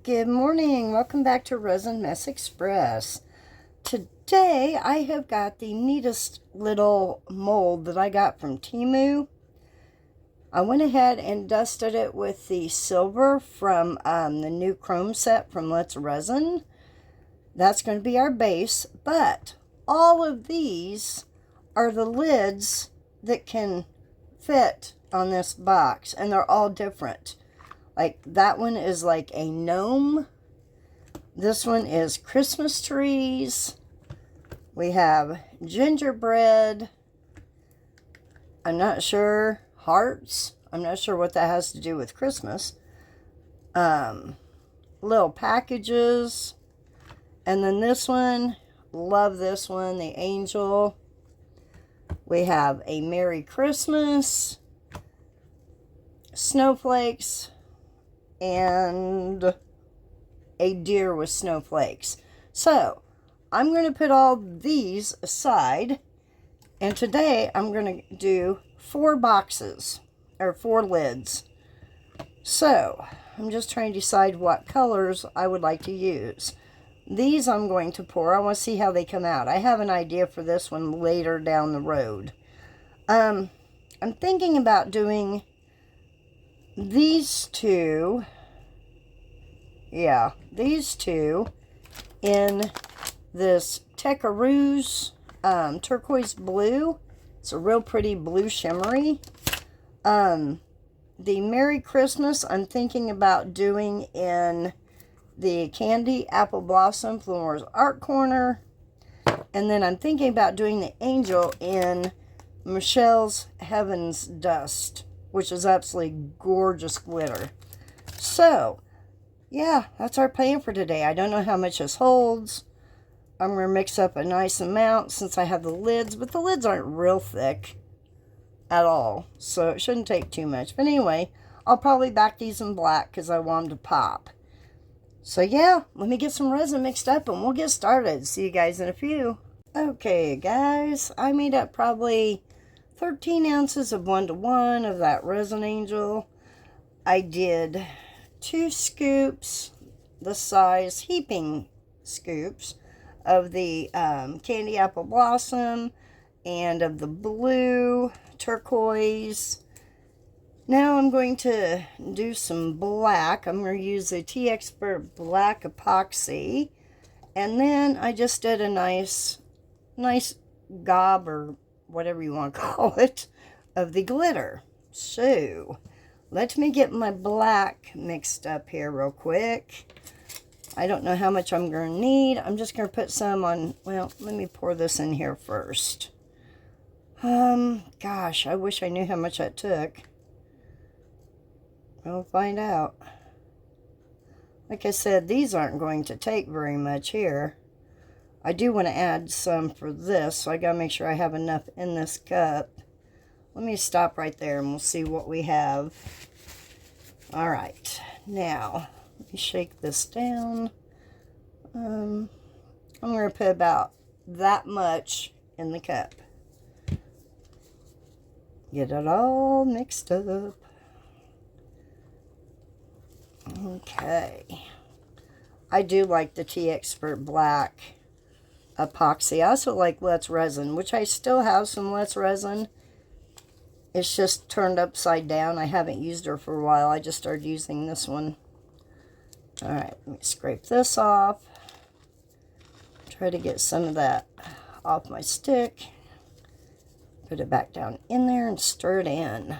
Good morning. Welcome back to Resin Mess Express. Today I have got the neatest little mold that I got from Temu. I went ahead and dusted it with the silver from the new chrome set from Let's Resin. That's going to be our base, but all of these are the lids that can fit on this box, and they're all different. Like that one is like a gnome. This one is Christmas trees. We have gingerbread. I'm not sure. Hearts. I'm not sure what that has to do with Christmas. Little packages. And then this one. Love this one. The angel. We have a Merry Christmas. Snowflakes. And a deer with snowflakes. So, I'm going to put all these aside. And today, I'm going to do 4 boxes. Or 4 lids. So, I'm just trying to decide what colors I would like to use. These I'm going to pour. I want to see how they come out. I have an idea for this one later down the road. I'm thinking about doing these two. Yeah, these two in this Tecaroos turquoise blue. It's a real pretty blue shimmery. The Merry Christmas I'm thinking about doing in the Candy Apple Blossom from Laura's Art Corner. And then I'm thinking about doing the angel in Michelle's Heaven's Dust, which is absolutely gorgeous glitter. So, yeah, that's our plan for today. I don't know how much this holds. I'm going to mix up a nice amount since I have the lids, but the lids aren't real thick at all, so it shouldn't take too much. But anyway, I'll probably back these in black because I want them to pop. So yeah, let me get some resin mixed up and we'll get started. See you guys in a few. Okay, guys, I made up probably 13 ounces of 1:1 of that Resin Angel. I did 2 scoops, the size heaping scoops, of the Candy Apple Blossom and of the blue turquoise. Now I'm going to do some black. I'm going to use the T-Expert Black Epoxy. And then I just did a nice gob, or whatever you want to call it, of the glitter. So, let me get my black mixed up here real quick. I don't know how much I'm going to need. I'm just going to put some on, well, let me pour this in here first. Gosh, I wish I knew how much that took. We'll find out. Like I said, these aren't going to take very much here. I do want to add some for this, so I got to make sure I have enough in this cup. Let me stop right there and we'll see what we have. All right, now let me shake this down. I'm going to put about that much in the cup. Get it all mixed up. Okay. I do like the T-Expert Black Epoxy. I also like Let's Resin, which I still have some Let's Resin. It's just turned upside down. I haven't used her for a while. I just started using this one. Alright, let me scrape this off. Try to get some of that off my stick. Put it back down in there and stir it in.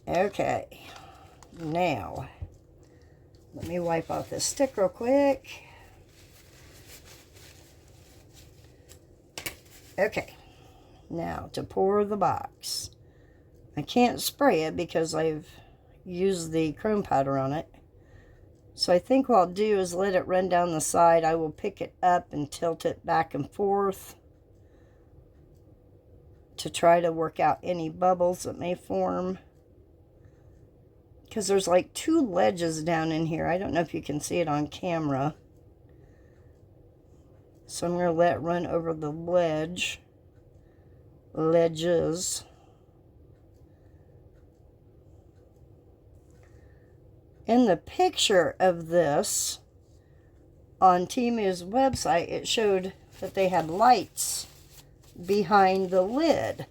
Okay. Now, let me wipe off this stick real quick. Okay. Now, to pour the box. I can't spray it because I've used the chrome powder on it. So I think what I'll do is let it run down the side. I will pick it up and tilt it back and forth to try to work out any bubbles that may form. Because there's like 2 ledges down in here. I don't know if you can see it on camera. So I'm going to let it run over the ledges. In the picture of this on Temu's website, it showed that they had lights behind the lid.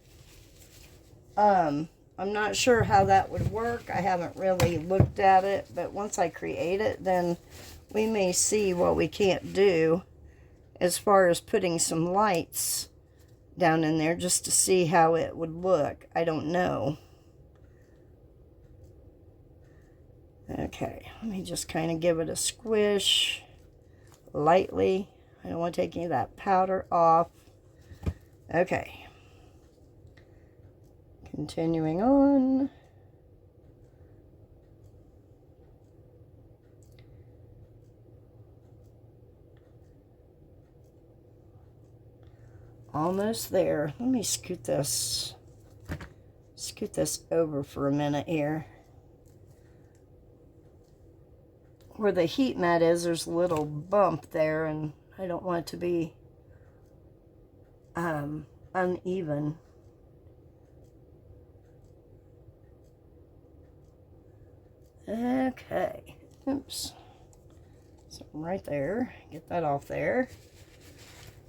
I'm not sure how that would work. I haven't really looked at it, but once I create it, then we may see what we can't do as far as putting some lights down in there just to see how it would look. I don't know. Okay, let me just kind of give it a squish lightly. I don't want to take any of that powder off. Okay. Continuing on. Almost there. Let me scoot this over for a minute here. Where the heat mat is, there's a little bump there, and I don't want it to be uneven. Okay. Oops. So right there. Get that off there.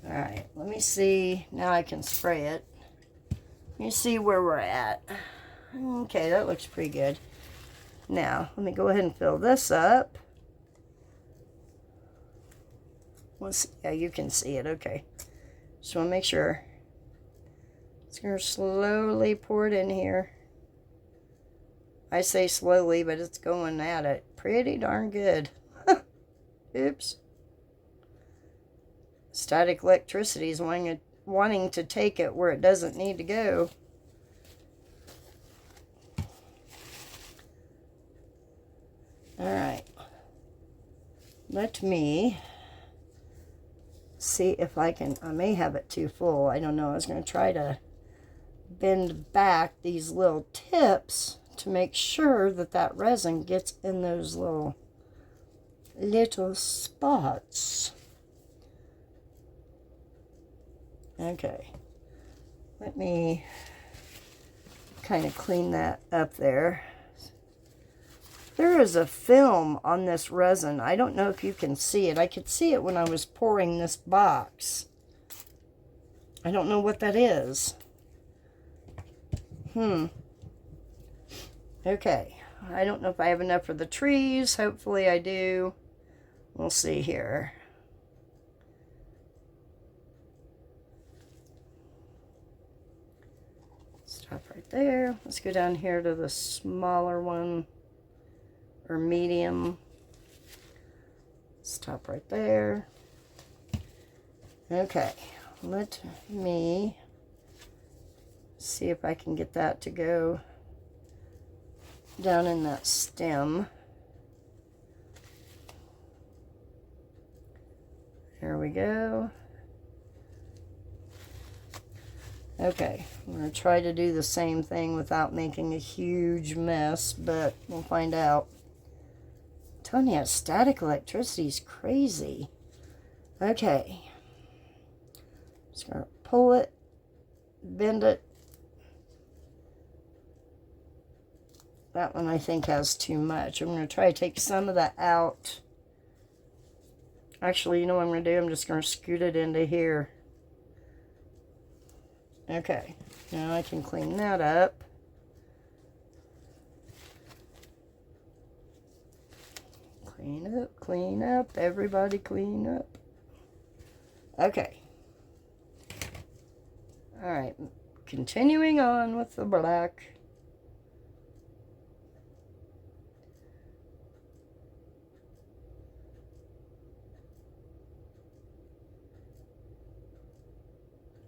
Alright, let me see. Now I can spray it. Let me see where we're at. Okay, that looks pretty good. Now, let me go ahead and fill this up. Yeah, you can see it. Okay. Just want to make sure. Just going to slowly pour it in here. I say slowly, but it's going at it pretty darn good. Oops. Static electricity is wanting to take it where it doesn't need to go. Alright. Let me see if I may have it too full. I don't know. I was going to try to bend back these little tips to make sure that that resin gets in those little spots. Okay. Let me kind of clean that up there. There is a film on this resin. I don't know if you can see it. I could see it when I was pouring this box. I don't know what that is. Okay. I don't know if I have enough for the trees. Hopefully I do. We'll see here. Stop right there. Let's go down here to the smaller one. Or medium. Stop right there. Okay, let me see if I can get that to go down in that stem. There we go. Okay, I'm going to try to do the same thing without making a huge mess, but we'll find out. I'm telling you, static electricity is crazy. Okay. Just going to pull it, bend it. That one I think has too much. I'm going to try to take some of that out. Actually, you know what I'm going to do? I'm just going to scoot it into here. Okay. Now I can clean that up. Clean up, everybody clean up. Okay. Alright, continuing on with the black.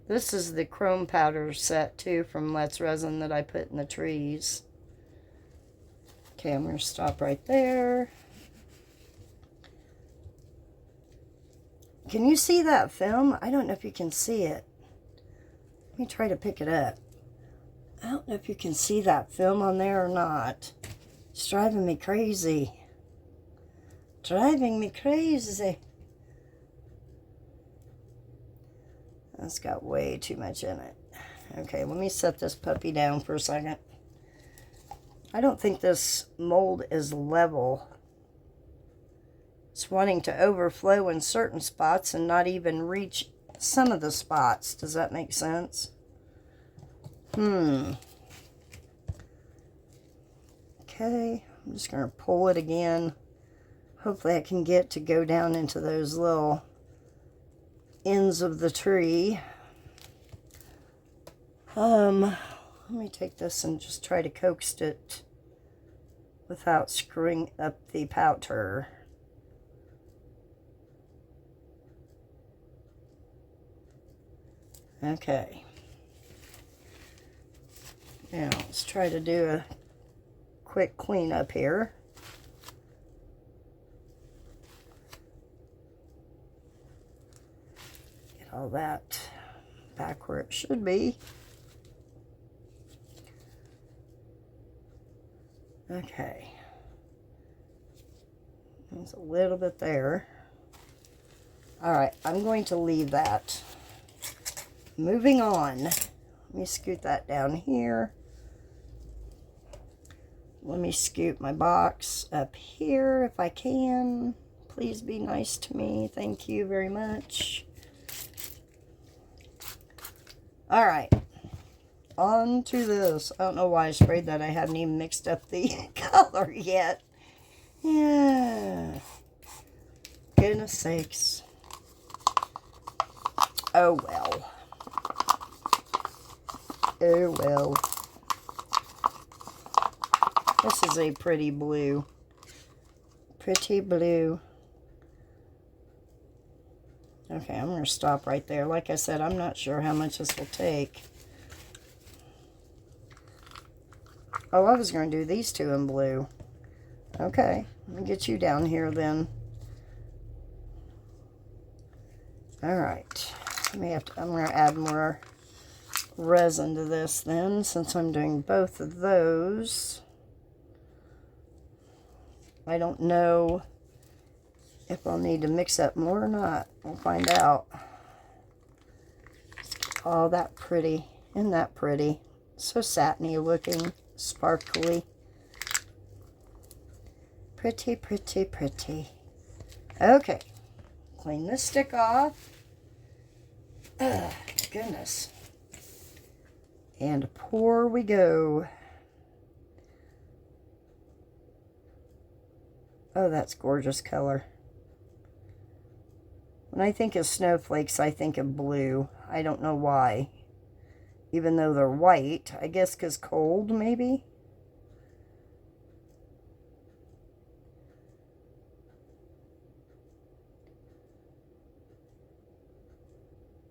This is the chrome powder set too from Let's Resin that I put in the trees. Okay, I'm going to stop right there. Can you see that film? I don't know if you can see it. Let me try to pick it up. I don't know if you can see that film on there or not. It's driving me crazy. Driving me crazy. That's got way too much in it. Okay, let me set this puppy down for a second. I don't think this mold is level. It's wanting to overflow in certain spots and not even reach some of the spots. Does that make sense? Okay, I'm just going to pull it again. Hopefully I can get to go down into those little ends of the tree. Let me take this and just try to coax it without screwing up the powder. Okay. Now let's try to do a quick cleanup here. Get all that back where it should be. Okay. There's a little bit there. Alright, I'm going to leave that. Moving on. Let me scoot that down here. Let me scoot my box up here if I can. Please be nice to me. Thank you very much. Alright. On to this. I don't know why I sprayed that. I haven't even mixed up the color yet. Yeah. Goodness sakes. Oh well. Oh well. This is a pretty blue. Pretty blue. Okay, I'm going to stop right there. Like I said, I'm not sure how much this will take. Oh, I was going to do these two in blue. Okay, let me get you down here then. Alright. I'm going to add more resin to this then, since I'm doing both of those. I don't know if I'll need to mix up more or not. We'll find out. Oh, that pretty. Isn't that pretty? So satiny looking, sparkly. Pretty, pretty, pretty. Okay. Clean this stick off. Ugh, goodness. And pour we go. Oh, that's gorgeous color. When I think of snowflakes, I think of blue. I don't know why. Even though they're white. I guess because cold, maybe?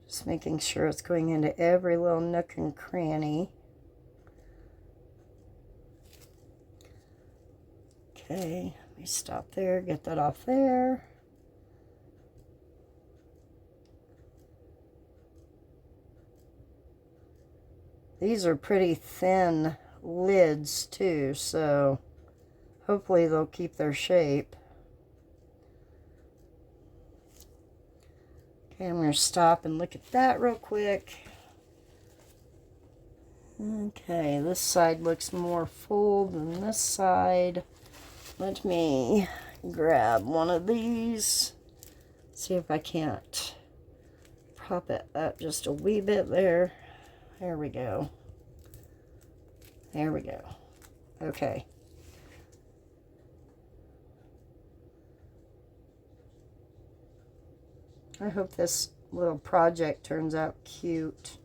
Just making sure it's going into every little nook and cranny. Okay, let me stop there, get that off there. These are pretty thin lids too, so hopefully they'll keep their shape. Okay, I'm going to stop and look at that real quick. Okay, this side looks more full than this side. Let me grab one of these. See if I can't prop it up just a wee bit there. There we go. There we go. Okay. I hope this little project turns out cute.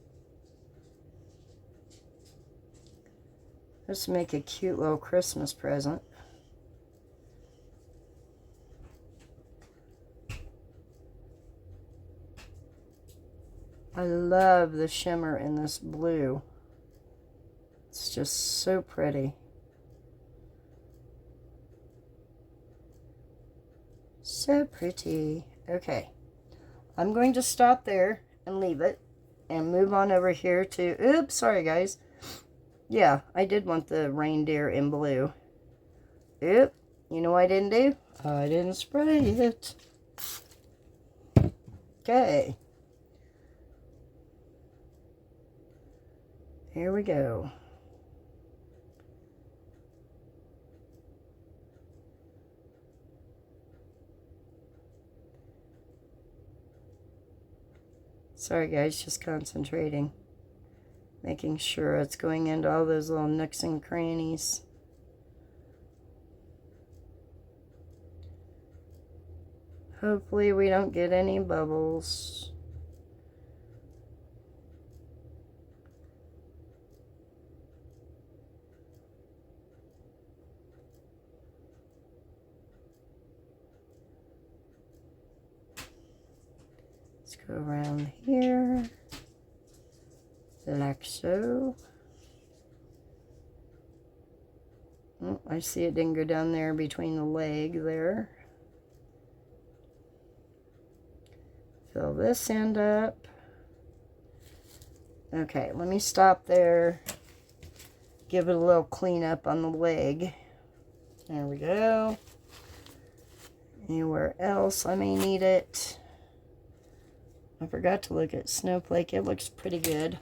Let's make a cute little Christmas present. I love the shimmer in this blue. It's just so pretty. So pretty. Okay. I'm going to stop there and leave it and move on over here to, oops, sorry guys. Yeah, I did want the reindeer in blue. Oop, you know what I didn't do? I didn't spray it. Okay. Here we go. Sorry guys, just concentrating. Making sure it's going into all those little nooks and crannies. Hopefully we don't get any bubbles. Let's go around here, like so. Oh, I see it didn't go down there between the leg there. Fill this end up. Okay, let me stop there. Give it a little cleanup on the leg. There we go. Anywhere else I may need it. I forgot to look at Snowflake. It looks pretty good.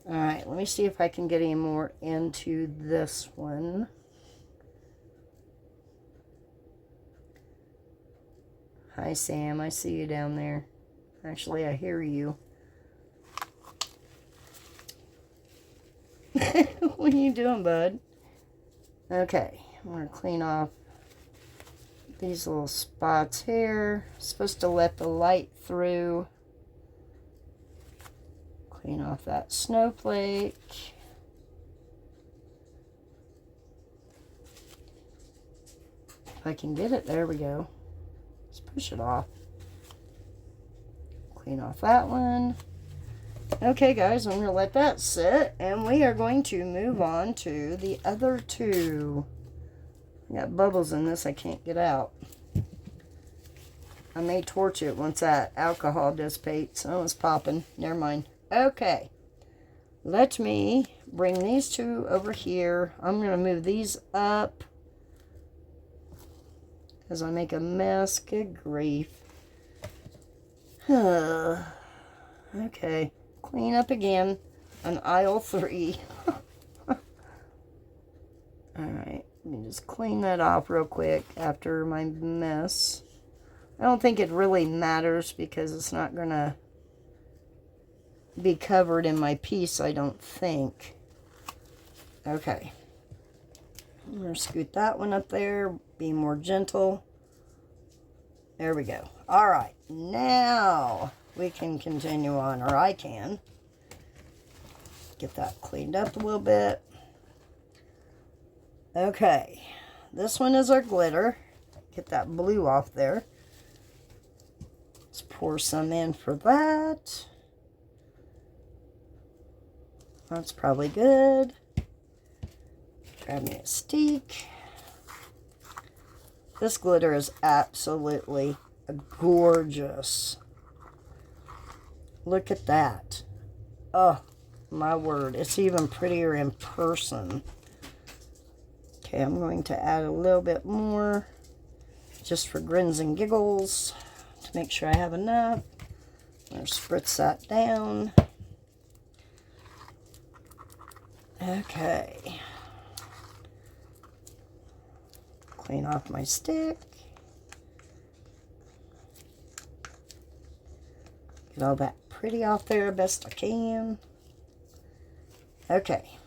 Alright, let me see if I can get any more into this one. Hi Sam, I see you down there. Actually, I hear you. What are you doing, bud? Okay, I'm going to clean off these little spots here. Supposed to let the light through. Clean off that snowflake. If I can get it, there we go. Let's push it off. Clean off that one. Okay guys, I'm going to let that sit, and we are going to move on to the other two. I got bubbles in this I can't get out. I may torch it once that alcohol dissipates. Oh, it's popping. Never mind. Okay. Let me bring these two over here. I'm going to move these up as I make a mess. Good grief. Okay. Clean up again on aisle 3. Alright, let me just clean that off real quick after my mess. I don't think it really matters because it's not going to be covered in my piece, I don't think. Okay. I'm going to scoot that one up there, be more gentle. There we go. Alright, now we can continue on, or I can. Get that cleaned up a little bit. Okay, this one is our glitter. Get that blue off there. Let's pour some in for that. That's probably good. Grab me a stick. This glitter is absolutely gorgeous. Look at that. Oh, my word. It's even prettier in person. Okay, I'm going to add a little bit more just for grins and giggles to make sure I have enough. I'm going to spritz that down. Okay. Clean off my stick. Get all that pretty off there best I can. Okay.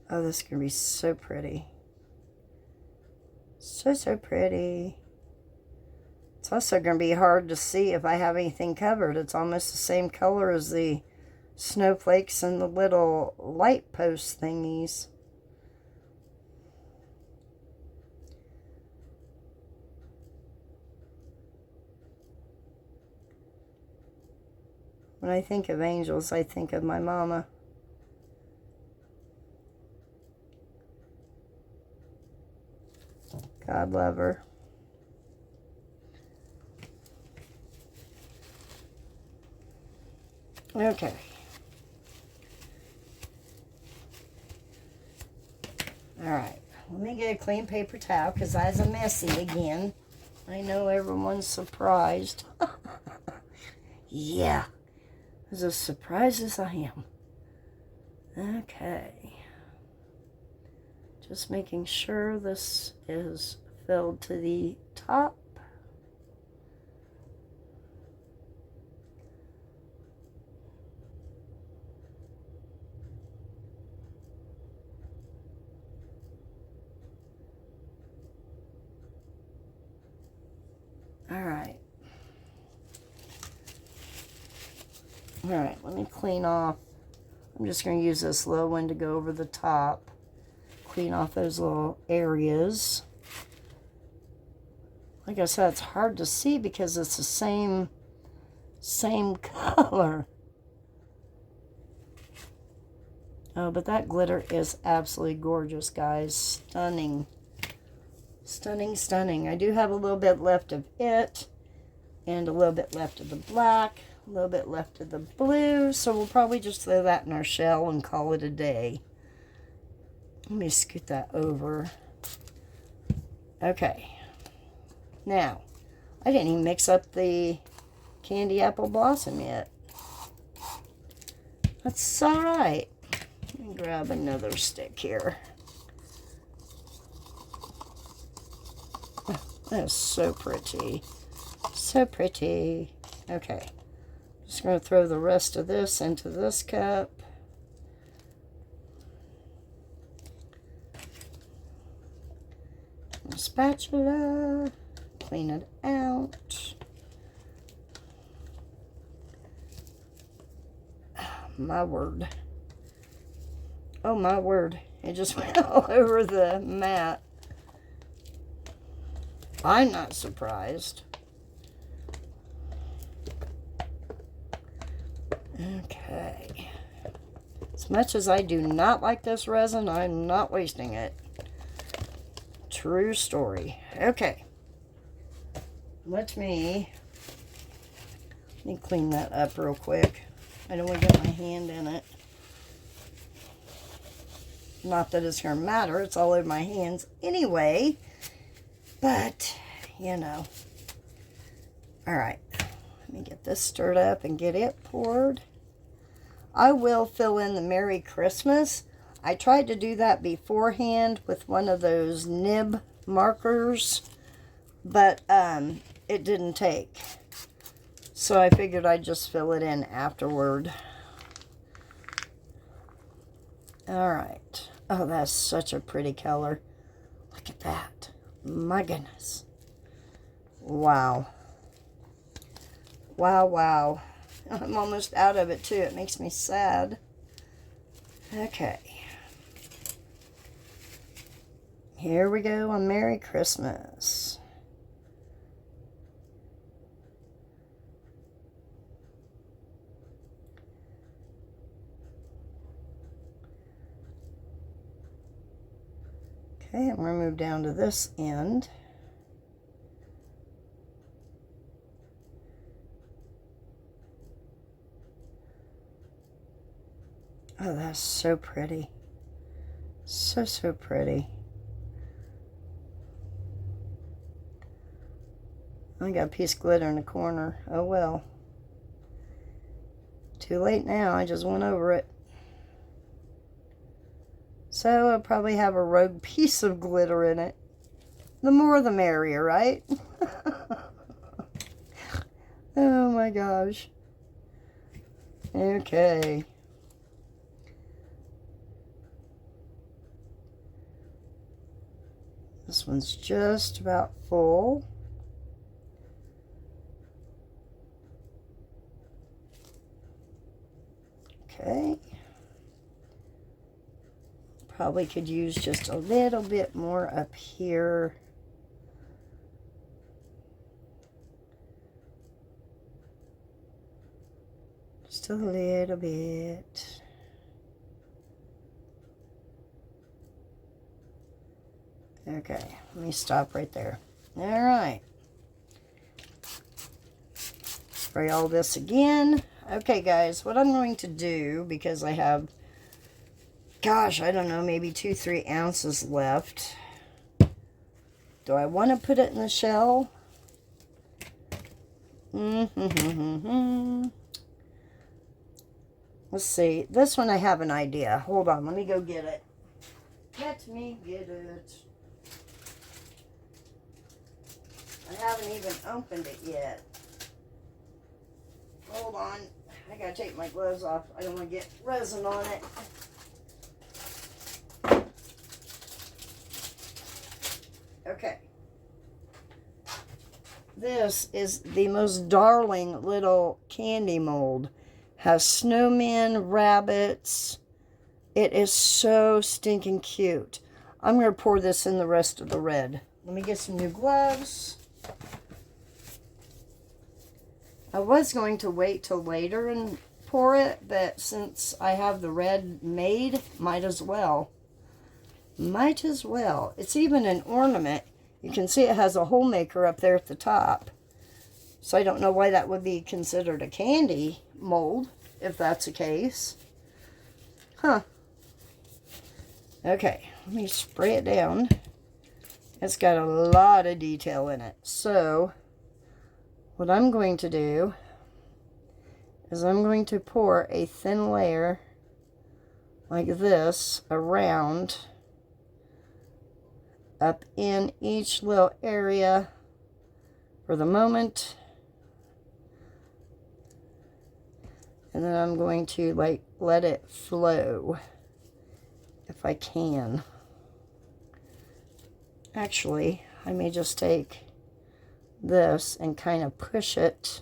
Oh, this is going to be so pretty. So pretty. It's also going to be hard to see if I have anything covered. It's almost the same color as the snowflakes and the little light post thingies. When I think of angels, I think of my mama. God love her. Okay. Alright. Let me get a clean paper towel because I was a messy again. I know everyone's surprised. Yeah. As as surprised as I am. Okay. Just making sure this is filled to the top. Alright. Alright, let me clean off. I'm just going to use this low one to go over the top. Clean off those little areas. Like I said, it's hard to see because it's the same color. Oh, but that glitter is absolutely gorgeous, guys. Stunning. Stunning, stunning. I do have a little bit left of it. And a little bit left of the black. A little bit left of the blue. So we'll probably just throw that in our shell and call it a day. Let me scoot that over. Okay. Now, I didn't even mix up the Candy Apple Blossom yet. That's alright. Let me grab another stick here. Oh, that is so pretty. So pretty. Okay. Just going to throw the rest of this into this cup. A spatula. Clean it out. My word. Oh my word. It just went all over the mat. I'm not surprised. Okay. As much as I do not like this resin, I'm not wasting it. True story. Okay. Let me clean that up real quick. I don't want to get my hand in it. Not that it's going to matter. It's all over my hands anyway. But, you know. Alright. Let me get this stirred up and get it poured. I will fill in the Merry Christmas. I tried to do that beforehand with one of those nib markers. But, it didn't take. So I figured I'd just fill it in afterward. Alright. Oh, that's such a pretty color. Look at that. My goodness. Wow. Wow, wow. I'm almost out of it, too. It makes me sad. Okay. Here we go on Merry Christmas. Okay, I'm going to move down to this end. Oh, that's so pretty. So, so pretty. I got a piece of glitter in the corner. Oh, well. Too late now. I just went over it. So, I'll probably have a rogue piece of glitter in it. The more the merrier, right? Oh, my gosh. Okay. This one's just about full. Okay. Probably could use just a little bit more up here. Just a little bit. Okay, let me stop right there. All right. Spray all this again. Okay, guys, what I'm going to do, because I have, gosh, I don't know, maybe 2-3 ounces left. Do I want to put it in the shell? Let's see. This one I have an idea. Hold on, let me go get it. Let me get it. I haven't even opened it yet. Hold on. I gotta take my gloves off. I don't want to get resin on it. Okay. This is the most darling little candy mold. Has snowmen, rabbits. It is so stinking cute. I'm going to pour this in the rest of the red. Let me get some new gloves. I was going to wait till later and pour it, but since I have the red made, might as well. Might as well. It's even an ornament. You can see it has a hole maker up there at the top. So I don't know why that would be considered a candy mold, if that's the case. Huh. Okay, let me spray it down. It's got a lot of detail in it. So, what I'm going to do is I'm going to pour a thin layer like this around up in each little area for the moment. And then I'm going to like let it flow if I can. Actually, I may just take this and kind of push it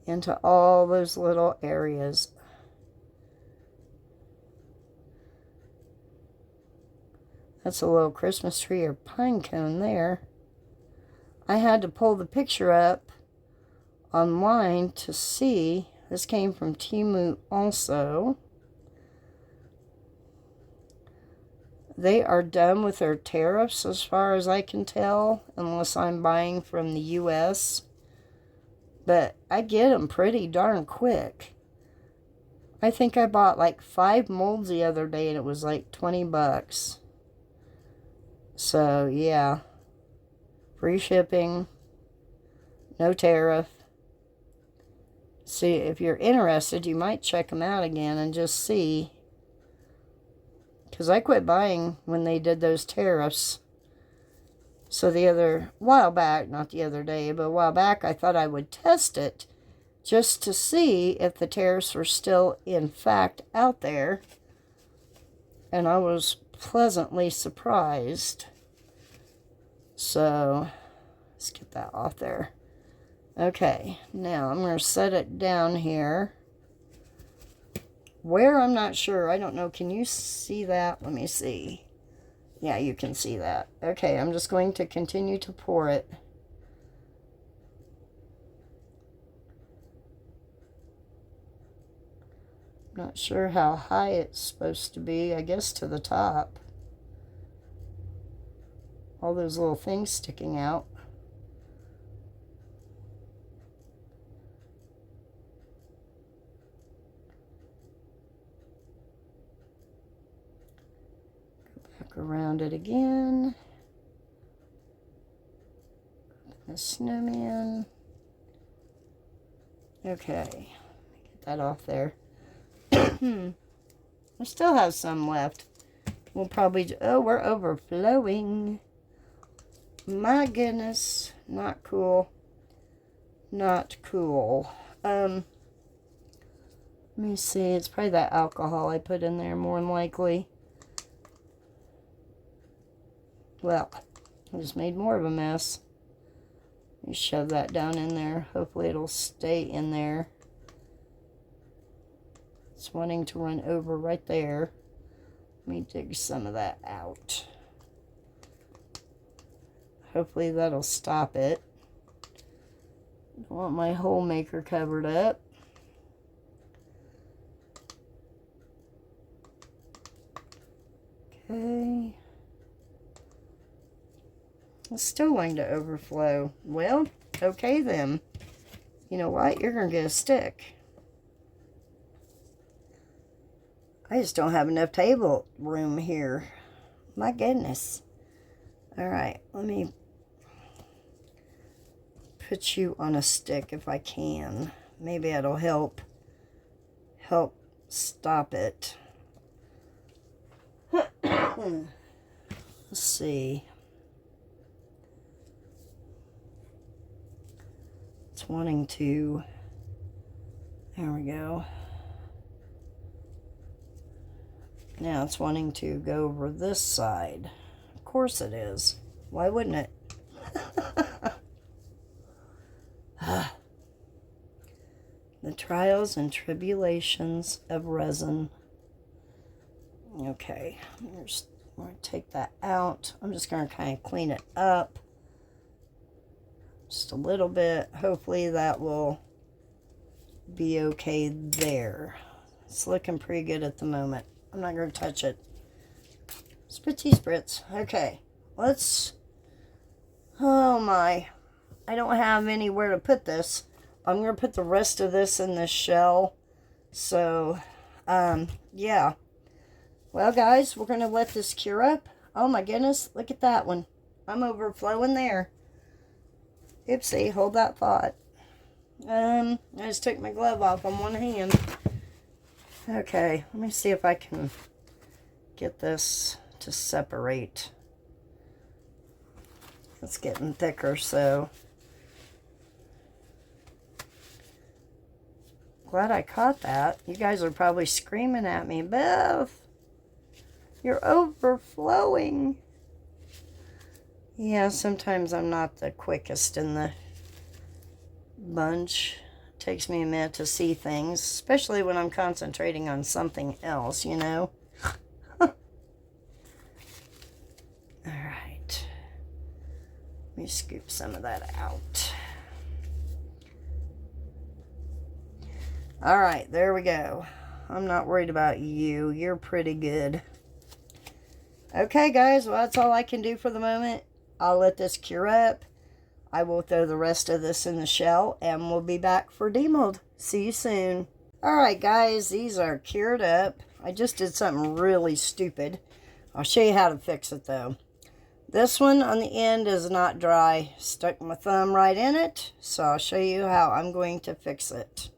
into all those little areas. That's a little Christmas tree or pine cone there. I had to pull the picture up online to see. This came from Temu also. They are done with their tariffs as far as I can tell, unless I'm buying from the US. But I get them pretty darn quick. I think I bought like 5 molds the other day and it was like 20 bucks. So, yeah. Free shipping. No tariff. See, if you're interested, you might check them out again and just see. Because I quit buying when they did those tariffs. So while back, not the other day, but a while back, I thought I would test it just to see if the tariffs were still, in fact, out there. And I was pleasantly surprised. So, let's get that off there. Okay, now I'm going to set it down here. Where, I'm not sure. I don't know. Can you see that? Let me see. Yeah, you can see that. Okay, I'm just going to continue to pour it. Not sure how high it's supposed to be. I guess to the top. All those little things sticking out. Around it again. The snowman. Okay, get that off there. I still have some left. We'll probably, oh, we're overflowing. My goodness, not cool. Not cool. Let me see, it's probably that alcohol I put in there more than likely. Well, I just made more of a mess. Let me shove that down in there. Hopefully it'll stay in there. It's wanting to run over right there. Let me dig some of that out. Hopefully that'll stop it. Don't want my hole maker covered up. Okay. It's still going to overflow. Well, okay then. You know what? You're going to get a stick. I just don't have enough table room here. My goodness. Alright, let me put you on a stick if I can. Maybe it'll help stop it. Let's see. It's wanting to, there we go. Now it's wanting to go over this side. Of course it is. Why wouldn't it? The trials and tribulations of resin. Okay, I'm going to take that out. I'm just going to kind of clean it up just a little bit. Hopefully that will be okay there. It's looking pretty good at the moment. I'm not going to touch it. Spritzy spritz. Okay, let's... Oh my. I don't have anywhere to put this. I'm going to put the rest of this in this shell. So, yeah. Well, guys, we're going to let this cure up. Oh my goodness, look at that one. I'm overflowing there. Oopsie, hold that thought. I just took my glove off on one hand. Okay, let me see if I can get this to separate. It's getting thicker, so... Glad I caught that. You guys are probably screaming at me, Beth, you're overflowing. Yeah, sometimes I'm not the quickest in the bunch. It takes me a minute to see things, especially when I'm concentrating on something else, you know. All right. Let me scoop some of that out. All right, there we go. I'm not worried about you. You're pretty good. Okay, guys, well, that's all I can do for the moment. I'll let this cure up. I will throw the rest of this in the shell, and we'll be back for demold. See you soon. All right, guys, these are cured up. I just did something really stupid. I'll show you how to fix it, though. This one on the end is not dry. Stuck my thumb right in it, so I'll show you how I'm going to fix it.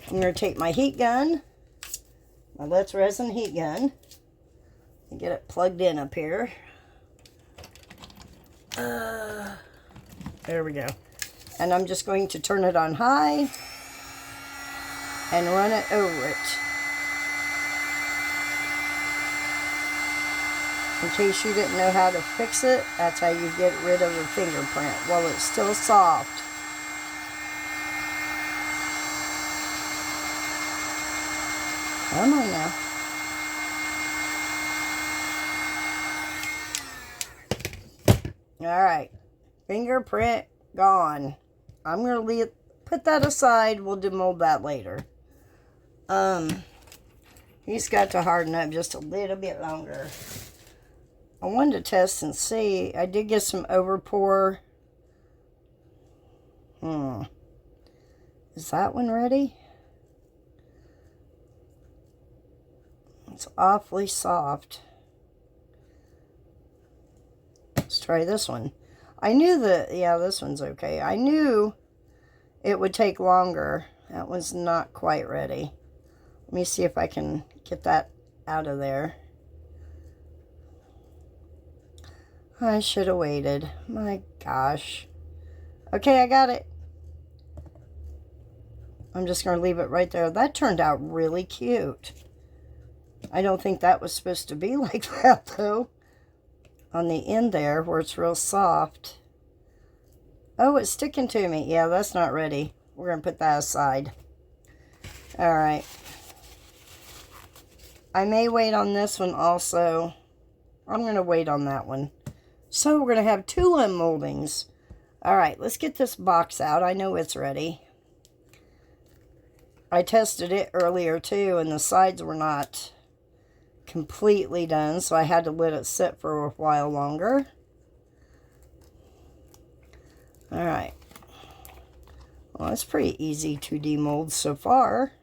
I'm going to take my heat gun, my Let's Resin heat gun, and get it plugged in up here. There we go. And I'm just going to turn it on high and run it over it. In case you didn't know how to fix it, that's how you get rid of a fingerprint while it's still soft. Come on now. Alright. Fingerprint gone. I'm going to put that aside. We'll demold that later. He's got to harden up just a little bit longer. I wanted to test and see. I did get some overpour. Is that one ready? It's awfully soft. Let's try this one. I knew that, yeah, this one's okay. I knew it would take longer. That one's not quite ready. Let me see if I can get that out of there. I should have waited. My gosh. Okay, I got it. I'm just going to leave it right there. That turned out really cute. I don't think that was supposed to be like that, though. On the end there, where it's real soft. Oh, it's sticking to me. Yeah, that's not ready. We're going to put that aside. Alright. I may wait on this one also. I'm going to wait on that one. So we're going to have 2 unmoldings. Alright, let's get this box out. I know it's ready. I tested it earlier too, and the sides were not completely done, so I had to let it sit for a while longer. Alright. Well, it's pretty easy to demold so far.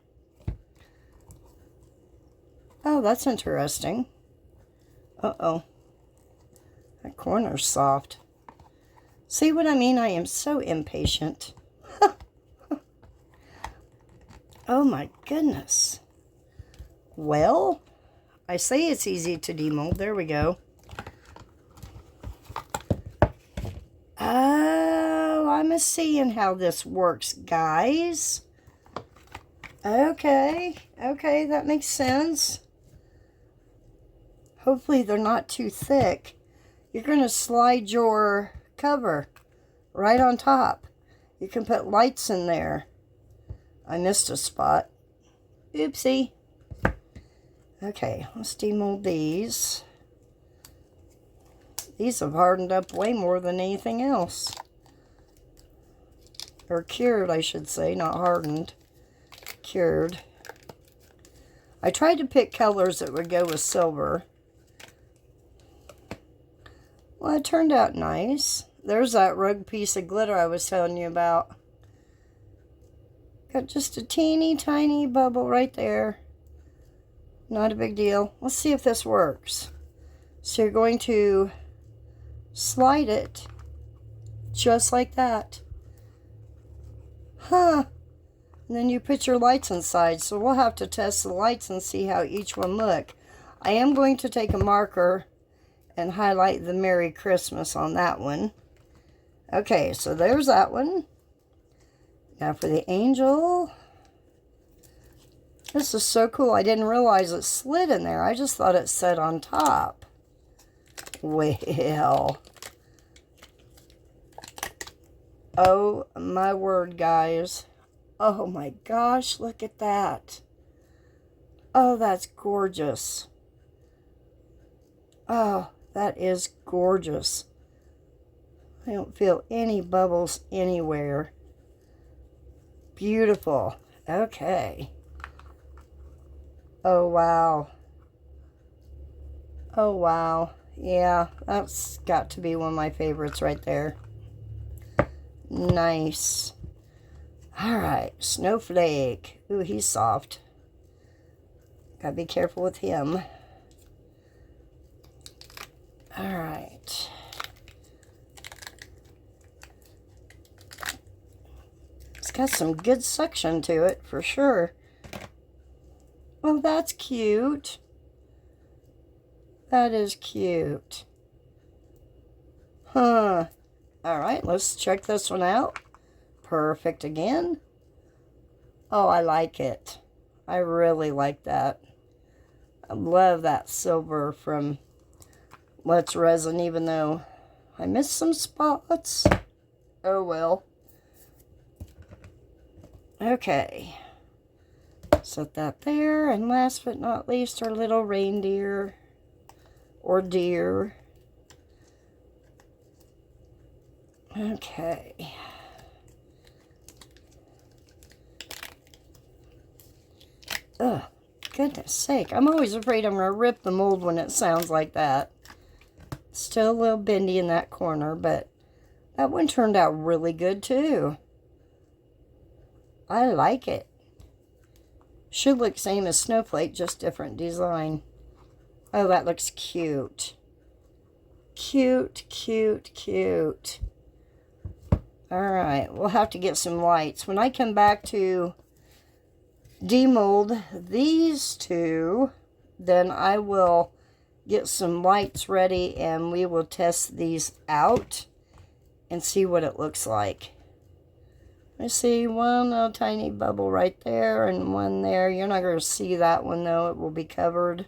Oh, that's interesting. Uh-oh. That corner's soft. See what I mean? I am so impatient. Oh my goodness. Well, I say it's easy to demold. There we go. Oh, I'm seeing how this works, guys. Okay. Okay, that makes sense. Hopefully they're not too thick. You're going to slide your cover right on top. You can put lights in there. I missed a spot. Oopsie. Okay, let's demold these. These have hardened up way more than anything else. Or cured, I should say, not hardened. Cured. I tried to pick colors that would go with silver. Well, it turned out nice. There's that rogue piece of glitter I was telling you about. Got just a teeny tiny bubble right there. Not a big deal. Let's see if this works. So you're going to slide it just like that. Huh. And then you put your lights inside. So we'll have to test the lights and see how each one look. I am going to take a marker and highlight the Merry Christmas on that one. Okay, so there's that one. Now for the angel. This is so cool. I didn't realize it slid in there. I just thought it sat on top. Well. Oh my word, guys. Oh my gosh, look at that. Oh, that's gorgeous. Oh, that is gorgeous. I don't feel any bubbles anywhere. Beautiful. Okay. Oh, wow. Oh, wow. Yeah, that's got to be one of my favorites right there. Nice. All right, Snowflake. Ooh, he's soft. Gotta be careful with him. All right. It's got some good suction to it, for sure. Oh, that's cute. That is cute. Huh. All right, let's check this one out. Perfect again. Oh, I like it. I really like that. I love that silver from Let's Resin, even though I missed some spots. Oh, well. Okay. Set that there. And last but not least, our little reindeer or deer. Okay. Ugh, goodness sake. I'm always afraid I'm going to rip the mold when it sounds like that. Still a little bendy in that corner, but that one turned out really good too. I like it. Should look same as Snowflake, just different design. Oh, that looks cute. Cute, cute, cute. Alright, we'll have to get some lights. When I come back to demold these two, then I will get some lights ready and we will test these out and see what it looks like. I see one little tiny bubble right there and one there. You're not going to see that one though, it will be covered.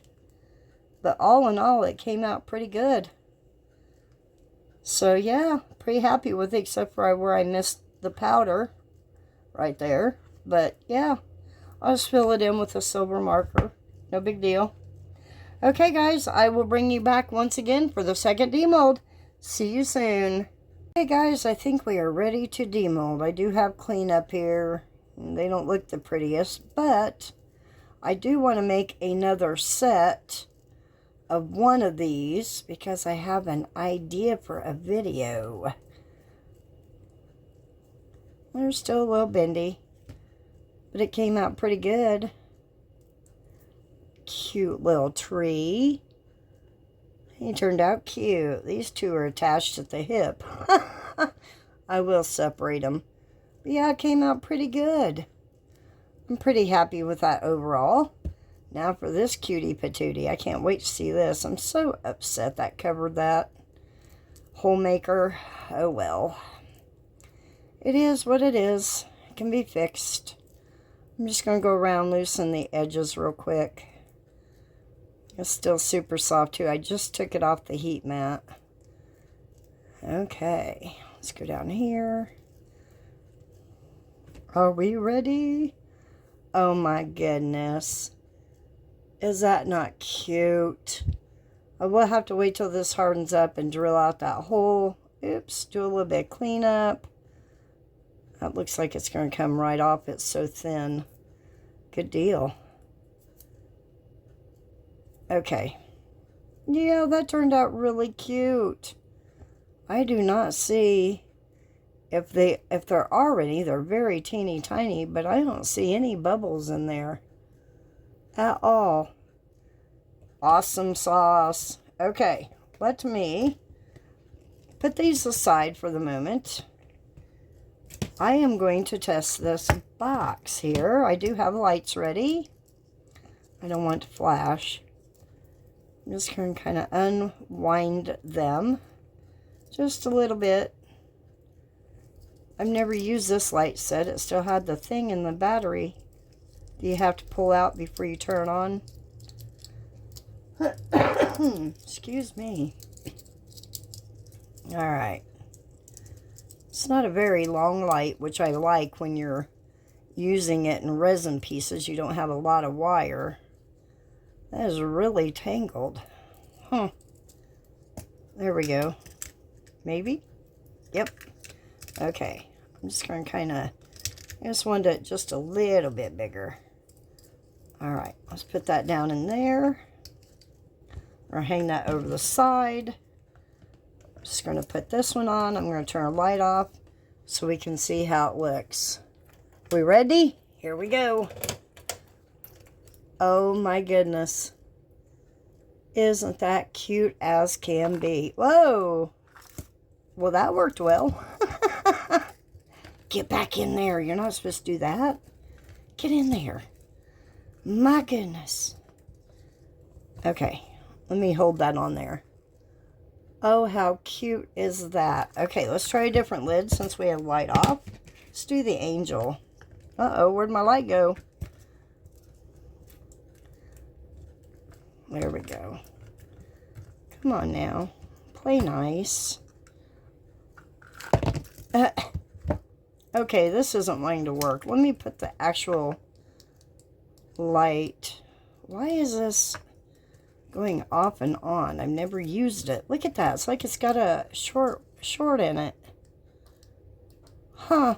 But all in all, it came out pretty good. So yeah, pretty happy with it, except for where I missed the powder right there. But yeah, I'll just fill it in with a silver marker. No big deal. Okay guys, I will bring you back once again for the second demold. See you soon. Okay guys, I think we are ready to demold. I do have cleanup here. They don't look the prettiest, but I do want to make another set of one of these because I have an idea for a video. They're still a little bendy, but it came out pretty good. Cute little tree. He turned out cute. These two are attached at the hip. I will separate them. But yeah, it came out pretty good. I'm pretty happy with that overall. Now for this cutie patootie. I can't wait to see this. I'm so upset that covered that hole maker. Oh well. It is what it is. It can be fixed. I'm just going to go around, loosen the edges real quick. It's still super soft too. I just took it off the heat mat. Okay. Let's go down here. Are we ready? Oh my goodness. Is that not cute? I will have to wait till this hardens up and drill out that hole. Oops, do a little bit of cleanup. That looks like it's going to come right off. It's so thin. Good deal. Okay. Yeah, that turned out really cute. I do not see if there are any. They're very teeny tiny, but I don't see any bubbles in there at all. Awesome sauce. Okay, let me put these aside for the moment. I am going to test this box here. I do have lights ready. I don't want to flash. I'm just going to kind of unwind them just a little bit. I've never used this light set. It still had the thing in the battery. Do you have to pull out before you turn on? Excuse me. Alright. It's not a very long light, which I like when you're using it in resin pieces. You don't have a lot of wire. That is really tangled. Huh. There we go. Maybe? Yep. Okay. I'm just going to kind of... I just wanted it just a little bit bigger. Alright. Let's put that down in there. Or hang that over the side. I'm just going to put this one on. I'm going to turn the light off so we can see how it looks. We ready? Here we go. Oh my goodness. Isn't that cute as can be? Whoa. Well, that worked well. Get back in there. You're not supposed to do that. Get in there. My goodness. Okay. Let me hold that on there. Oh, how cute is that? Okay, let's try a different lid since we have light off. Let's do the angel. Uh-oh, where'd my light go? There we go. Come on now. Play nice. Okay, this isn't wanting to work. Let me put the actual light. Why is this going off and on? I've never used it. Look at that. It's like it's got a short in it. Huh.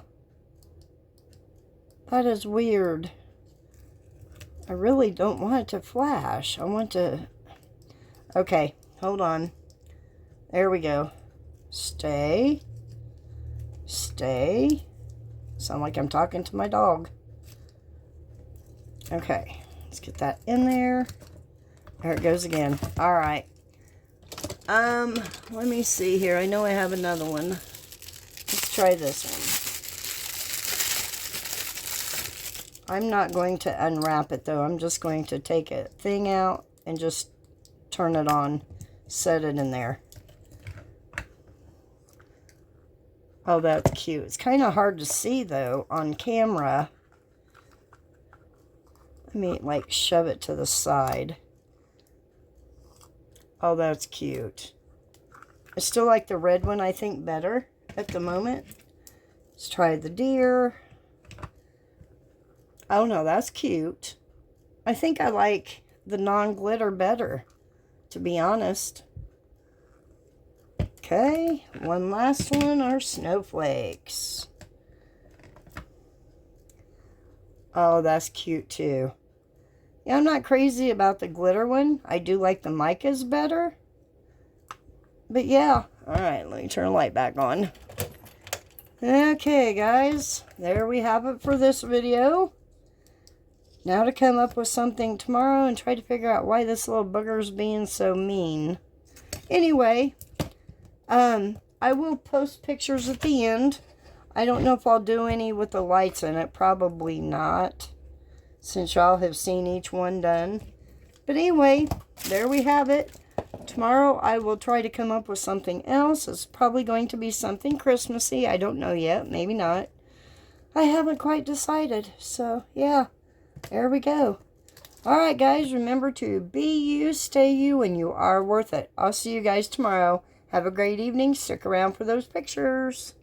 That is weird. I really don't want it to flash. I want to... Okay, hold on. There we go. Stay. Stay. Sound like I'm talking to my dog. Okay, let's get that in there. There it goes again. All right. Let me see here. I know I have another one. Let's try this one. I'm not going to unwrap it though. I'm just going to take a thing out and just turn it on. Set it in there. Oh, that's cute. It's kind of hard to see though on camera. Let me like shove it to the side. Oh, that's cute. I still like the red one, I think, better at the moment. Let's try the deer. Oh, no, that's cute. I think I like the non-glitter better, to be honest. Okay, one last one are snowflakes. Oh, that's cute, too. Yeah, I'm not crazy about the glitter one. I do like the micas better. But yeah. Alright, let me turn the light back on. Okay, guys. There we have it for this video. Now to come up with something tomorrow and try to figure out why this little booger's being so mean. Anyway, I will post pictures at the end. I don't know if I'll do any with the lights in it. Probably not, since y'all have seen each one done. But anyway, there we have it. Tomorrow I will try to come up with something else. It's probably going to be something Christmassy. I don't know yet. Maybe not. I haven't quite decided. So, yeah. There we go. Alright, guys. Remember to be you, stay you, and you are worth it. I'll see you guys tomorrow. Have a great evening. Stick around for those pictures.